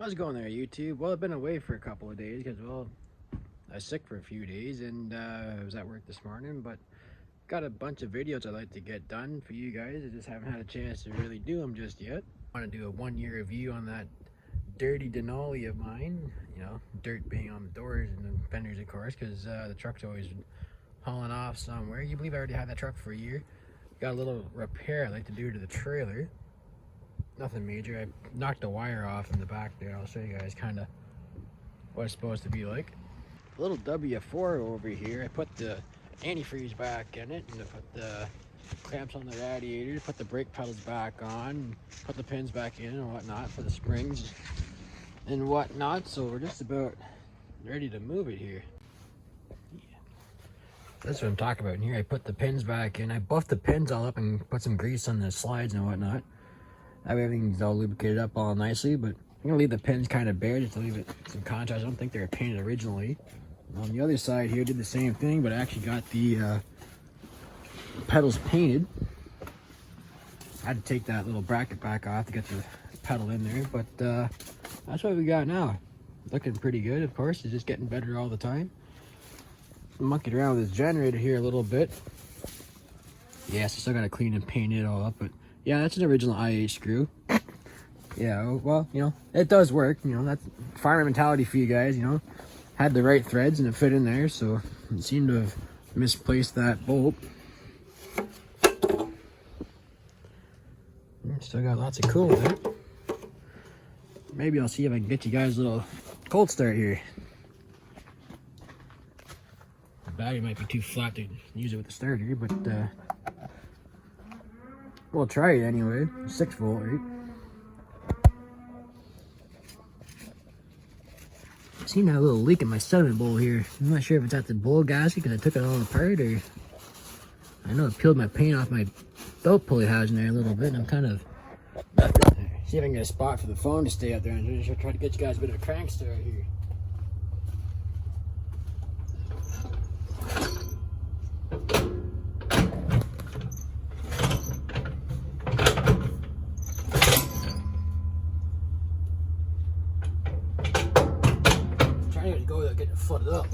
How's it going there, YouTube? Well, I've been away for a couple of days because, well, I was sick for a few days and I was at work this morning, but got a bunch of videos I'd like to get done for you guys. I just haven't had a chance to really do them just yet. I want to do a 1-year review on that dirty Denali of mine, you know, dirt being on the doors and the fenders, of course, because the truck's always hauling off somewhere. You believe I already had that truck for a year? Got a little repair I'd like to do to the trailer. Nothing major. I knocked the wire off in the back there. I'll show you guys kind of what it's supposed to be like. A little W4 over here. I put the antifreeze back in it, and I put the clamps on the radiator, put the brake pedals back on, put the pins back in and whatnot for the springs and whatnot. So we're just about ready to move it here. Yeah. That's what I'm talking about in here. I put the pins back in. I buffed the pins all up and put some grease on the slides and whatnot. That way everything's all lubricated up all nicely, but I'm gonna leave the pins kind of bare just to leave it some contrast. I don't think they were painted originally. On the other side here, did the same thing, but I actually got the pedals painted. I had to take that little bracket back off to get the pedal in there, but that's what we got now. Looking pretty good, of course. It's just getting better all the time. I'm monkeying around with this generator here a little bit. Yes, I still gotta clean and paint it all up, but yeah, that's an original IH screw. Yeah, well, you know, it does work. You know, that's farmer mentality for you guys, you know. Had the right threads and it fit in there, so it seemed to have misplaced that bolt. Still got lots of cool with it. Maybe I'll see if I can get you guys a little cold start here. The battery might be too flat to use it with the starter, but we'll try it anyway. 6 volt, right? I seem to have a little leak in my sediment bowl here. I'm not sure if it's at the bowl gasket because I took it all apart, or I know it peeled my paint off my belt pulley housing there a little bit, and I'm kind of see if I can get a spot for the phone to stay out there and just try to get you guys a bit of a crank start here. Trying to go without getting it flooded up.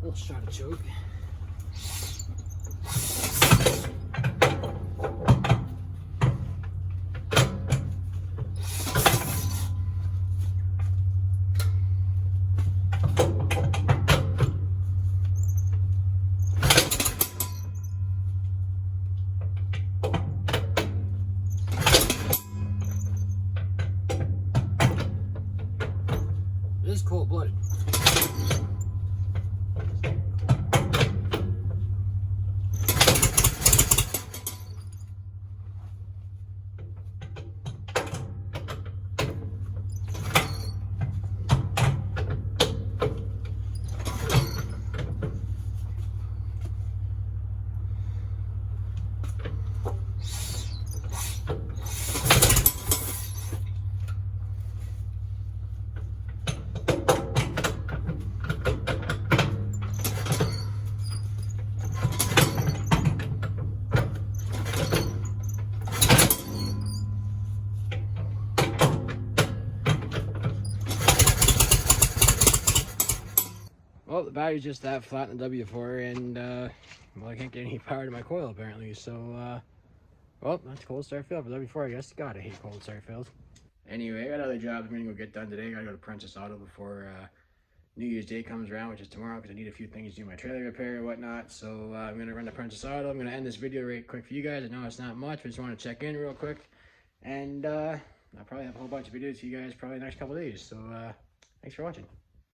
Little shot of choke. It is cold-blooded. Well, the battery's just that flat in the W4, and well, I can't get any power to my coil apparently. So, well, that's cold start fail for W4. I guess gotta hate cold start fails. Anyway, I got other jobs I'm gonna go get done today. I gotta go to Princess Auto before New Year's Day comes around, which is tomorrow, because I need a few things to do my trailer repair and whatnot. So I'm gonna run to Princess Auto. I'm gonna end this video right quick for you guys. I know it's not much, but just want to check in real quick, and I'll probably have a whole bunch of videos to you guys probably the next couple days. So thanks for watching.